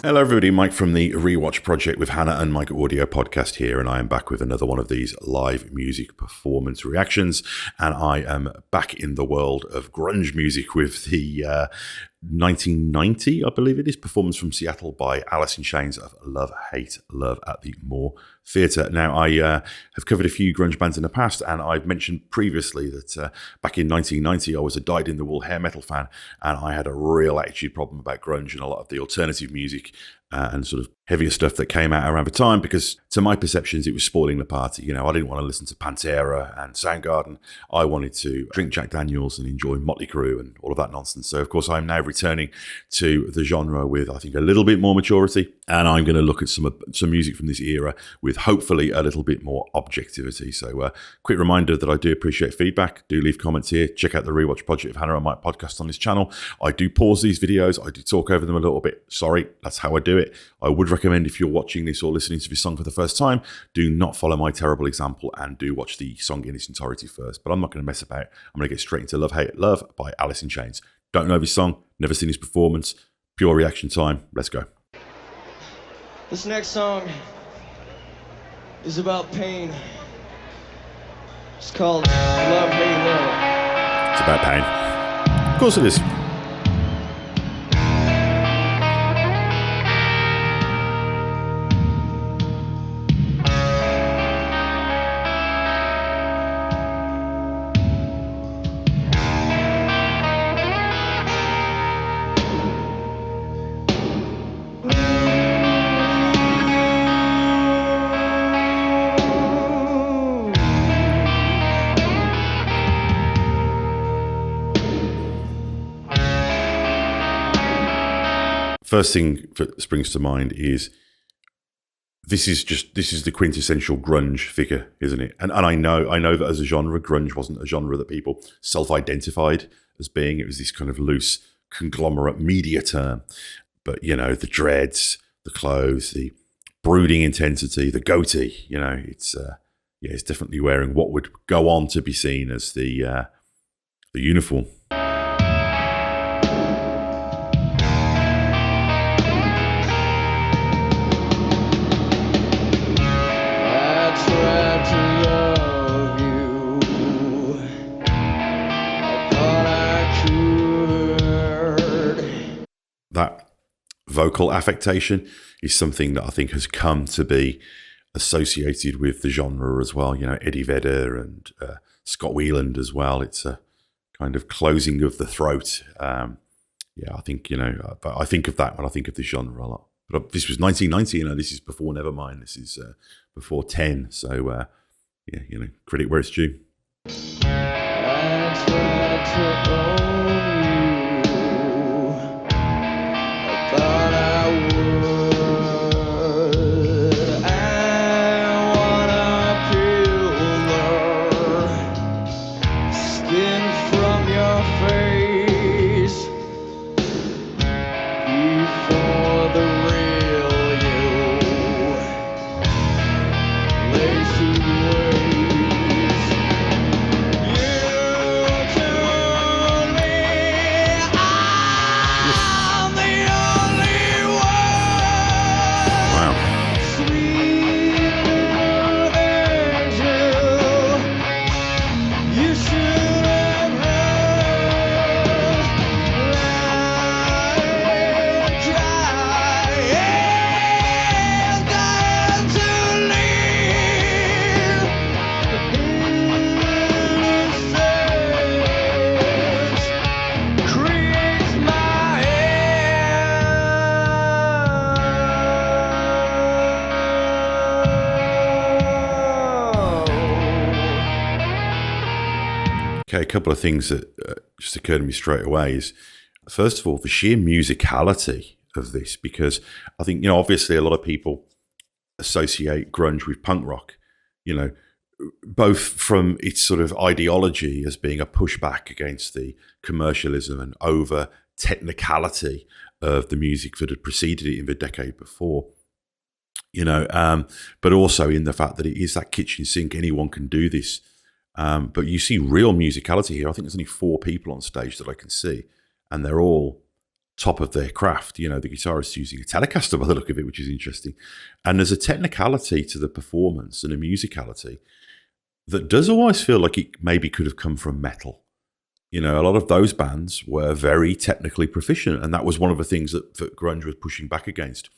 Hello everybody, Mike from the Rewatch Project with Hannah and Mike Audio Podcast here, and I am back with another one of these live music performance reactions, and I am back in the world of grunge music with the 1990, I believe it is, performance from Seattle by Alice in Chains of Love, Hate, Love at the Moore Theatre. Now, I have covered a few grunge bands in the past, and I've mentioned previously that back in 1990, I was a dyed-in-the-wool hair metal fan, and I had a real attitude problem about grunge and a lot of the alternative music and sort of heavier stuff that came out around the time, because to my perceptions, it was spoiling the party. You know, I didn't want to listen to Pantera and Soundgarden. I wanted to drink Jack Daniels and enjoy Motley Crue and all of that nonsense. So, of course, I'm now returning to the genre with, I think, a little bit more maturity, and I'm going to look at some music from this era with hopefully a little bit more objectivity. So, quick reminder that I do appreciate feedback. Do leave comments here. Check out the Rewatch Project of Hannah and Mike podcast on this channel. I do pause these videos. I do talk over them a little bit. Sorry, that's how I do it. I would recommend, if you're watching this or listening to this song for the first time, do not follow my terrible example and do watch the song in its entirety first. But I'm not going to mess about. I'm going to get straight into Love, Hate, Love by Alice in Chains. Don't know this song, never seen his performance. Pure reaction time. Let's go. This next song is about pain. It's called Love, Hate, Love. It's about pain. Of course it is. First thing that springs to mind is this is the quintessential grunge figure, isn't it? And I know that as a genre, grunge wasn't a genre that people self-identified as being. It was this kind of loose conglomerate media term. But, you know, the dreads, the clothes, the brooding intensity, the goatee, you know, it's definitely wearing what would go on to be seen as the uniform. That vocal affectation is something that I think has come to be associated with the genre as well. You know, Eddie Vedder and Scott Weiland as well. It's a kind of closing of the throat. I think, you know, but I think of that when I think of the genre a lot. But this was 1990, you know, this is before Nevermind. This is before 10. So, you know, credit where it's due. I tried to own you. I thought I would. I wanna peel the skin from your face before the real you lays to waste. You told me I'm the only one. Wow. Sweet little angel, you should have heard. Lying dry and dying to leave. Innocence creates my hell. Okay, a couple of things that just occurred to me straight away is, first of all, the sheer musicality of this, because I think, you know, obviously a lot of people associate grunge with punk rock, you know, both from its sort of ideology as being a pushback against the commercialism and over technicality of the music that had preceded it in the decade before, you know, but also in the fact that it is that kitchen sink, anyone can do this. But you see real musicality here. I think there's only 4 people on stage that I can see, and they're all top of their craft. You know, the guitarist using a Telecaster by the look of it, which is interesting. And there's a technicality to the performance and a musicality that does always feel like it maybe could have come from metal. You know, a lot of those bands were very technically proficient, and that was one of the things that grunge was pushing back against.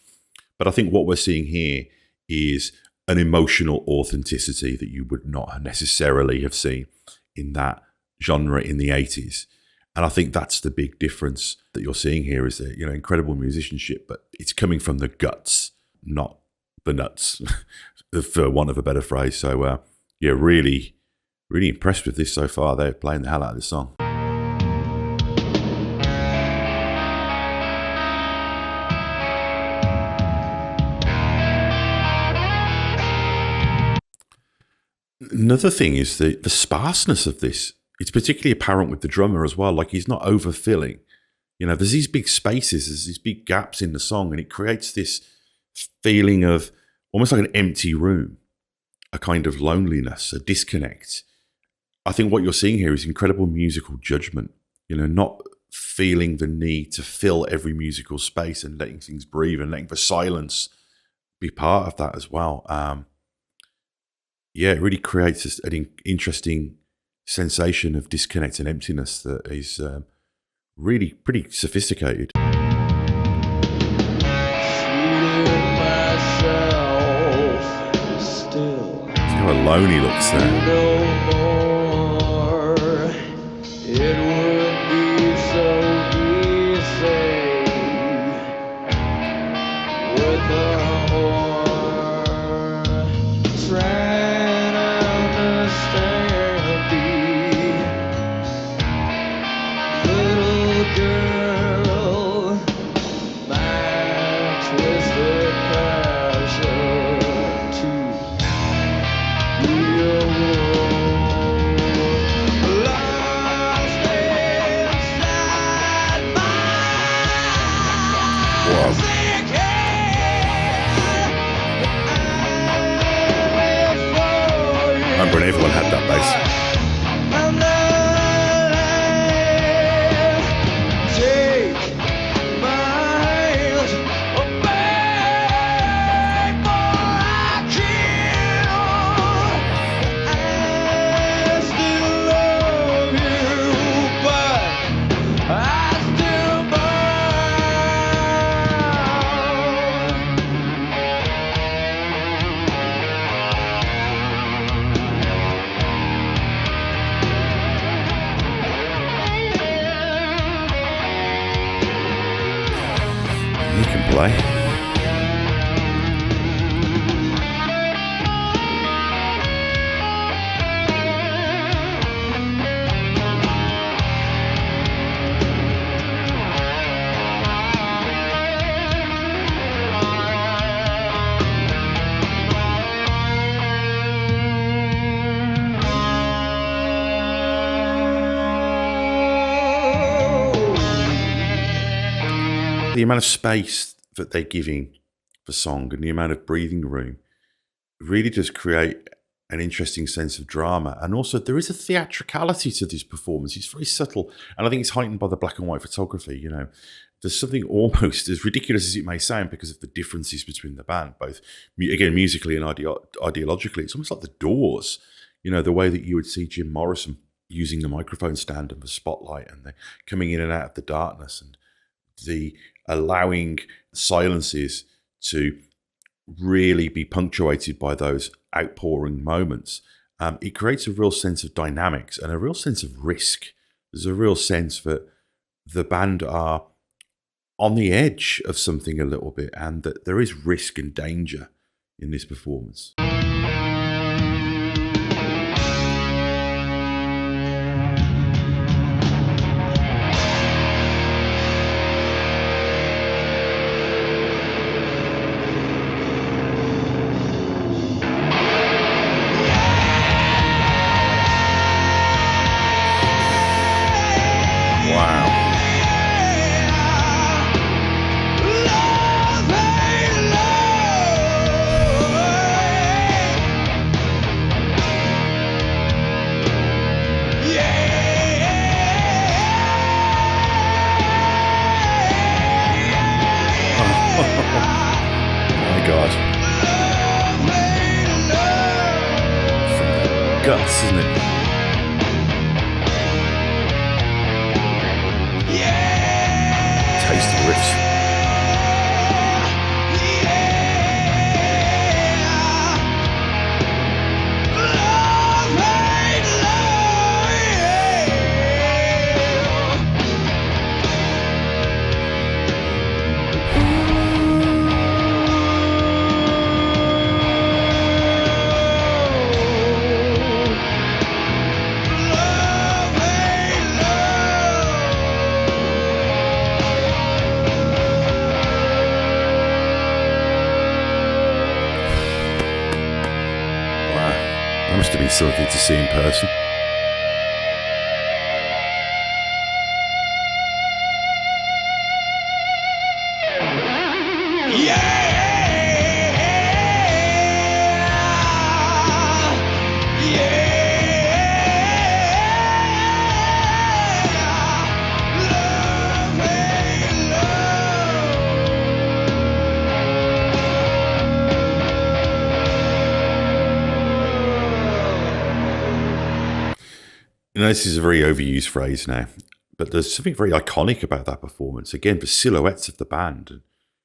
But I think what we're seeing here is an emotional authenticity that you would not necessarily have seen in that genre in the 80s. And I think that's the big difference that you're seeing here is that, you know, incredible musicianship, but it's coming from the guts, not the nuts, for want of a better phrase. So, yeah, really, really impressed with this so far. They're playing the hell out of this song. Another thing is the sparseness of this. It's particularly apparent with the drummer as well. Like, he's not overfilling. You know, there's these big spaces, there's these big gaps in the song, and it creates this feeling of almost like an empty room, a kind of loneliness, a disconnect. I think what you're seeing here is incredible musical judgment, you know, not feeling the need to fill every musical space and letting things breathe and letting the silence be part of that as well. Yeah, it really creates an interesting sensation of disconnect and emptiness that is really pretty sophisticated. See how alone he looks there. It would be so easy with the more trying to understand the little girl, my twisted passion to be a woman. Remember when everyone had that bass? You can play. The amount of space that they're giving for song and the amount of breathing room really does create an interesting sense of drama. And also there is a theatricality to this performance. It's very subtle. And I think it's heightened by the black and white photography. You know, there's something almost as ridiculous as it may sound because of the differences between the band, both, again, musically and ideologically. It's almost like the Doors, you know, the way that you would see Jim Morrison using the microphone stand and the spotlight and the coming in and out of the darkness and the allowing silences to really be punctuated by those outpouring moments. It creates a real sense of dynamics and a real sense of risk. There's a real sense that the band are on the edge of something a little bit and that there is risk and danger in this performance. class, isn't it? Taste of riffs. That must have been something to see in person. You know, this is a very overused phrase now, but there's something very iconic about that performance. Again, the silhouettes of the band, and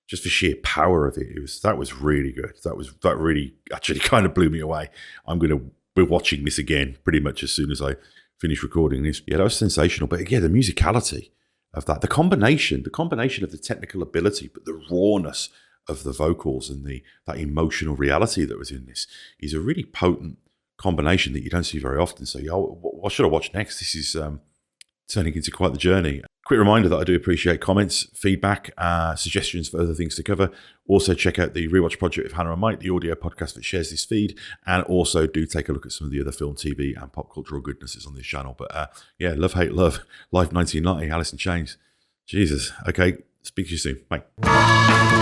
just the sheer power of it. That was really good. That really actually kind of blew me away. I'm going to be watching this again pretty much as soon as I finish recording this. Yeah, that was sensational. But yeah, the musicality of that, the combination of the technical ability, but the rawness of the vocals and that emotional reality that was in this is a really potent combination that you don't see very often. So, what should I watch next? This is turning into quite the journey. Quick reminder that I do appreciate comments, feedback, suggestions for other things to cover. Also, check out the Rewatch Project with Hannah and Mike, the audio podcast that shares this feed. And also do take a look at some of the other film, TV, and pop cultural goodnesses on this channel. But yeah, Love, Hate, Love, Life 1990, Alice in Chains. Jesus. Okay, speak to you soon. Bye.